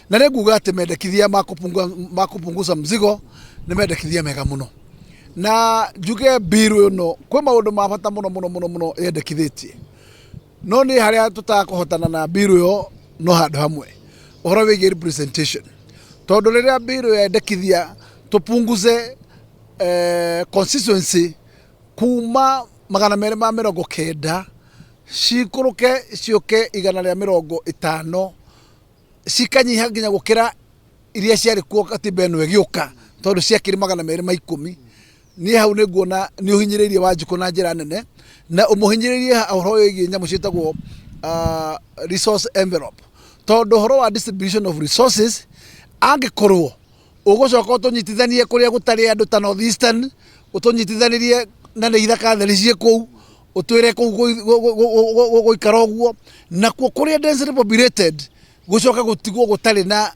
na nĩnguga atĩ mendekithia makupunguza mzigo nĩ mendekithia mega muno na njuge biru no kwĩ maũndũ ma bata muno yendekithĩtie no nĩ harĩa tũtakũhotana na biru yo no handũ hamwe ũhoro wĩgiĩ representation tondũ rĩrĩa biru yendekithia tupunguze constituency kuma 290 cikuruke cioke 150 cikanyiha nginya gukira iria ciarĩ kuo katiba ĩno ĩgĩũka tondũ ciakĩrĩ 210 niĩ hau nĩnguona nĩ ũhinyĩrĩirie Wanjikũ na njĩra nene na ũmũhinyĩrĩirie ũhoro wĩgiĩ nyamũ ciĩtagwo resource envelope tondũ ũhoro wa distribution of resources angĩkorwo ũgũcoka ũtũnyitithanie kũrĩa gũtarĩ andũ ta North Eastern ũtũnyitithanirie na nĩ ithaka theri ciĩ kũu ũtwĩre kũu gũikara ũguo na kuo kũrĩa densely populated gũcoka gũtigwo gũtarĩ na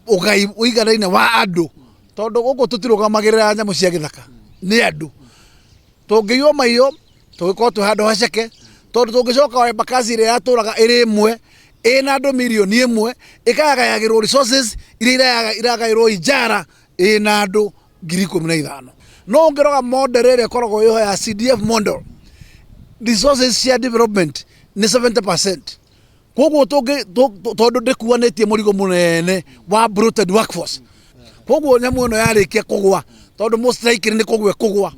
ũgai ũiganaine wa andũ tondũ gũkũ tũtirũgamagĩrĩra nyamũ cia gĩthaka nĩ andũ tũngĩiywo maiyo tũgĩkorwo twĩ handũ haceke tondũ tũngĩcoka wa Embakasi ĩrĩa yatũraga ĩrĩ ĩmwe ĩna andũ milioni 1 ĩkagayagĩrwo resources iria iragaĩrwo Ijara ĩna andũ 15,000 no ũngĩroga model ĩrĩa ĩkoragwo yo ya CDF model resources cia development nĩ 70%. Koguo tondũ ndĩkuanĩtie mũrigo mũnene wa bloated workforce koguo nyamũ ĩno yarĩkia kũgwa tondũ mũstrike nĩ kũgwa kũgwa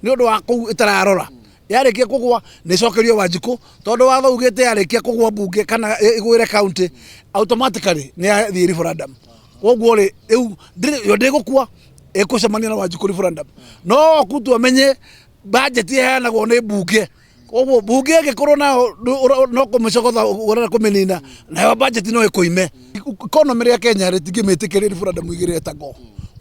nĩ ũndũ wa kũu ĩtararora yarĩkia kũgwa nĩ cokerio Wanjikũ tondũ watho ugĩte yarĩkia kũgwa bunge kana ĩgwĩre county automatically nĩ yathiĩ referendum koguo rĩ yo ndĩgũkua ĩkũcemania na Wanjikũ referendum no kutu amenye budget ĩheanagwo nĩ bunge koguo bunge ĩgĩkorwo no kũmĩcogotha ũrĩa kũmĩnina nayo budget no ĩkũime economy ya Kenya rĩtingĩmĩtĩkĩria referendum igĩrĩ etagwo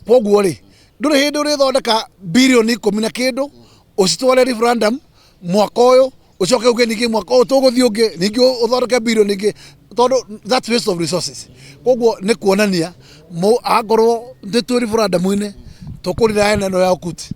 koguo rĩ ndũrĩ hĩndĩ ũrĩthondeka birioni 10 na kĩndũ ũcitware referendum mwaka ũyũ ucoke uge ningĩ mwaka ũyũ tũgũthiĩ ũngĩ ningĩ ũthondeke birioni ingĩ tondũ that's waste of resources koguo nĩ kuonania angorwo ndĩ twĩ referendum-inĩ tũkũrira ene no ya Kuti